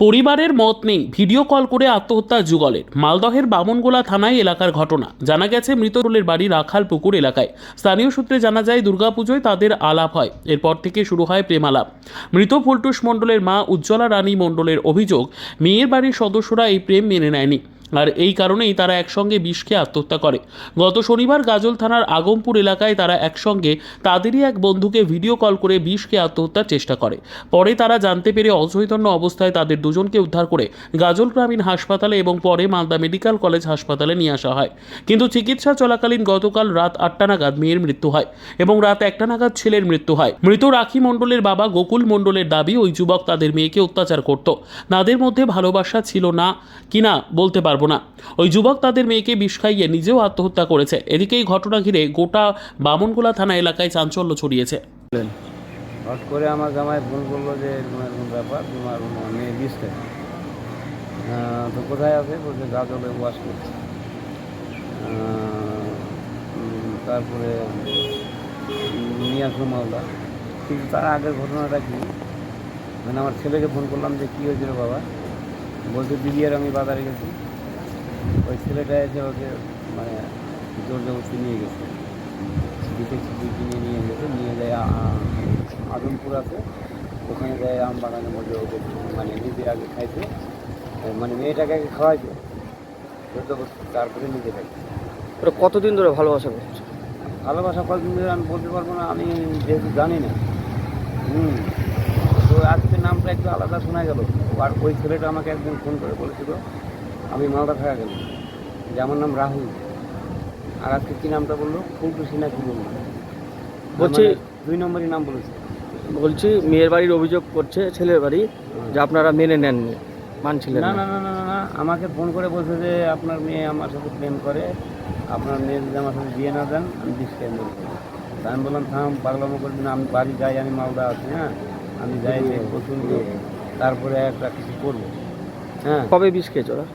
পরিবারের মত নেই, ভিডিও কল করে আত্মহত্যা যুগলের। মালদহের বামনগোলা থানায় এলাকার ঘটনা। জানা গেছে মৃতদের বাড়ি রাখালপুকুর এলাকায়। স্থানীয় সূত্রে জানা যায় দুর্গাপুজোয় তাদের আলাপ হয়, এরপর থেকে শুরু হয় প্রেমালাপ। মৃত ফুলটুস মণ্ডলের মা উজ্জ্বলা রানী মণ্ডলের অভিযোগ, মেয়ের বাড়ির সদস্যরা এই প্রেম মেনে নেয়নি, আর এই কারণেই তারা একসঙ্গে বিষ খেয়ে আত্মহত্যা করে। গত শনিবার গাজল থানার আগমপুর এলাকায় তারা একসঙ্গে তাদেরই এক বন্ধুকে ভিডিও কল করে বিষ খেয়ে আত্মহত্যার চেষ্টা করে। পরে তারা জানতে পেরে অচৈতন্য অবস্থায় তাদের দুজনকে উদ্ধার করে গাজল গ্রামীণ হাসপাতালে এবং পরে মালদা মেডিকেল কলেজ হাসপাতালে নিয়ে আসা হয়। কিন্তু চিকিৎসা চলাকালীন গতকাল রাত 8টা নাগাদ মেয়ের মৃত্যু হয় এবং রাত 1টা নাগাদ ছেলের মৃত্যু হয়। মৃত রাখি মণ্ডলের বাবা গোকুল মণ্ডলের দাবি, ওই যুবক তাদের মেয়েকে অত্যাচার করত। তাদের মধ্যে ভালোবাসা ছিল না কিনা বলতে পারবো না। ওই যুবক তাদের মেয়েকে বিষ খাইয়ে নিজেও আত্মহত্যা করেছে। এদিকে এই ঘটনা ঘিরে গোটা বামনগোলা থানা এলাকায় চাঞ্চল্য ছড়িয়েছে। হট করে আমার জামাই ফোন করলো যে এরকম এরকম ব্যাপার, তোমার মেয়ে বিষ খায়। তো কোথায় আছে? বলছে গাজলে ওয়াশ করছে। তারপরে নিয়ে আসলো মালদা। কিন্তু তার আগের ঘটনাটা কি, মানে আমার ছেলেকে ফোন করলাম যে কী হয়েছিল বাবা। বলছে দিদি আর আমি বাজারে গেছি, ওই ছেলেটা এসে ওকে মানে জোর জবরদস্তি নিয়ে গেছে, বিটেক কিনে নিয়ে গেছে, নিয়ে যায় আজমপুর আছে, ওখানে যায় আম বাগানের মধ্যে ওকে মানে নিজে আগে খাইছে, মানে মেয়েটাকে আগে খাওয়াইছে জোর জবরদস্তি, তারপরে নিজে খাইছে। ওরা কতদিন ধরে ভালোবাসা করছে? ভালোবাসা কতদিন ধরে আমি বলতে পারবো না, আমি যেহেতু জানি না। তো আজকে নামটা একটু আলাদা শোনা গেল। আর ওই ছেলেটা আমাকে একদিন ফোন করে বলেছিল, আমি মালদা থাকা গেল, যে আমার নাম রাহুল। আর আজকে কী নামটা বললো, ফুলটুসি না কি বললো, বলছি 2 নম্বরই নাম বলেছে। বলছি মেয়ের বাড়ির অভিযোগ করছে ছেলের বাড়ি যে আপনারা মেনে নেননি, মানছিলেন না না। না না না না, আমাকে ফোন করে বলছে যে আপনার মেয়ে আমার সাথে প্রেম করে, আপনার মেয়ে যদি আমার সাথে বিয়ে না দেন আমি বিষ খেয়ে মরবো। তা আমি বললাম থাম, পাগলামো করবি না, আমি বাড়ি যাই, আমি মালদা আছি, হ্যাঁ আমি যাই দেখবো শুনবো, তারপরে একটা কিছু করবো। হ্যাঁ, কবে বিষ খেয়েছে ওরা?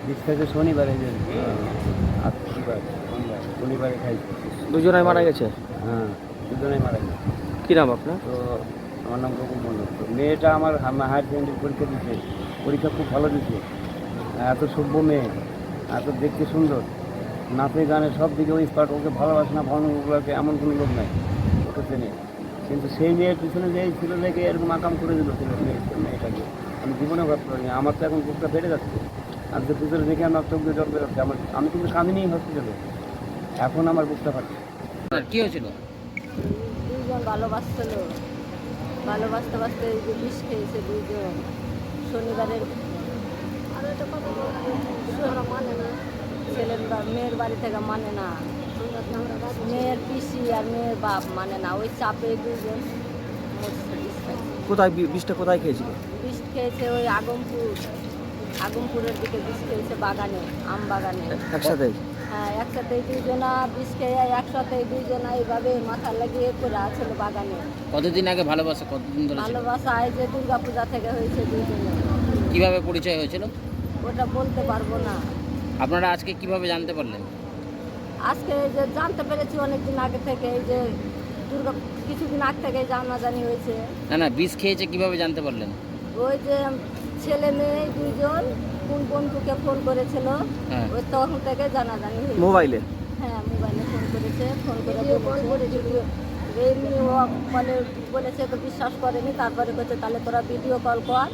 বিষ খাইছে শনিবারে, যে শনিবারে খাইছে। দুজনাই মারা গেছে? হ্যাঁ, দুজনেই মারা গেছে। কী নাম আপনার? তো আমার নাম গোকুল মণ্ডল। তো মেয়েটা আমার হায়ার সেকেন্ডারি পরীক্ষা দিচ্ছে, পরীক্ষা খুব ভালো দিচ্ছে, এত সভ্য মেয়ে, এত দেখতে সুন্দর, নাচে গানে সব দিকে ওই স্পার্ট। ওকে ভালোবাসে না ভালোগুলোকে এমন কোনো লোক নাই, ওকে চেনে। কিন্তু সেই মেয়ের পিছনে যে ছিল লেগে এরকম আকাম করে দিল মেয়েটাকে, আমি জীবনে ভাবতে পারিনি। আমার তো এখন বুকটা বেড়ে যাচ্ছে, আর যে পিছনে দেখে আমার চোখ দিয়ে জল বেরোচ্ছে। আমি কিন্তু কাঁদিনি হসপিটালে, এখন আমার বুকটা ফাটছে। কি হয়েছিল? দুইজন ভালোবাসছিল, ভালোবাসতে বাসতে এই যে বিষ খেয়েছে দুইজন। শনিবারের মানে না, ছেলের মেয়ের বাড়ি থেকে মানে না, মেয়ের পিসি আর মেয়ের বাপ মানে না, ওই চাপে দুইজন বিষ খাইছে। কোথায় বিষটা কোথায় খেয়েছিল? বিষ খেয়েছে ওই আগমপুরের দিকে বিষ খেয়েছে, বাগানে, আম বাগানে একসাথে? হ্যাঁ, একসাথে দুইজনা বিষ খেয়ে একসাথে দুইজনা এইভাবে মাথা লাগিয়ে করে আছে বাগানে। কতদিন আগে ভালোবাসা, কতদিন ধরে ছিল? ভালোবাসা এই যে দুর্গাপূজা থেকে হয়েছে দুইজনে। কিভাবে পরিচয় হয়েছিল? ওটা বলতে পারবো না। আপনারা আজকে কিভাবে জানতে পারলেন? আজকে এই যে জানতে পেরেছি অনেকদিন আগে থেকে, এই যে কিছুদিন আগ থেকে জানাজানি হয়েছে। না না, বিষ খেয়েছে কিভাবে জানতে পারলেন? ওই যে ছেলে মেয়ে দুইজন কোন বন্ধুকে ফোন করেছিল, হ্যাঁ। ওই তখন থেকে জানাজানি হয়েছে। মোবাইলে? হ্যাঁ, মোবাইলে ফোন করেছে, ফোন করে এমনি ও কলে বলেছে, তো বিশ্বাস করেনি। তারপরে বলছে তাহলে তোরা ভিডিও কল কর।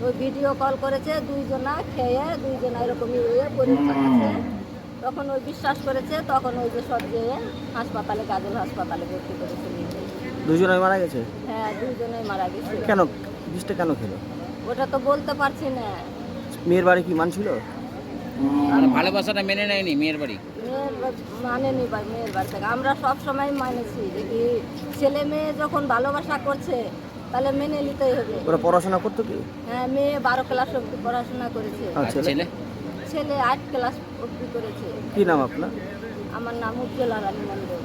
ওই ভিডিও কল করেছে, দুইজনা খেয়ে দুইজনা এরকমই হয়ে পরীক্ষা আছে। তখন ওই বিশ্বাস করেছে, তখন ওই যে সব যেয়ে হাসপাতালে, গাজল হাসপাতালে ভর্তি করেছে। দুজনাই মারা গেছে? হ্যাঁ, দুইজনেই মারা গেছে। কেন বিষটা কেন খেলো? ওটা তো বলতে পারছি না। মেয়ের বাড়ি কি মানছিল? মানে ভালোবাসাটা মেনে নেয়নি মেয়ের বাড়ি? মানেনি ভাই, মেয়ের বাড়ি থেকে আমরা সব সময় মানেছি যে কি ছেলে মেয়ে যখন ভালোবাসা করছে তাহলে মেনে নিতেই হবে। ওরা পড়াশোনা করতো কি? হ্যাঁ, মেয়ে 12 ক্লাস অবধি পড়াশোনা করেছে, আর ছেলে? ছেলে 8 ক্লাস অবধি করেছে। কি নাম আপনার? আমার নাম উজ্জ্বলা রানী মণ্ডল।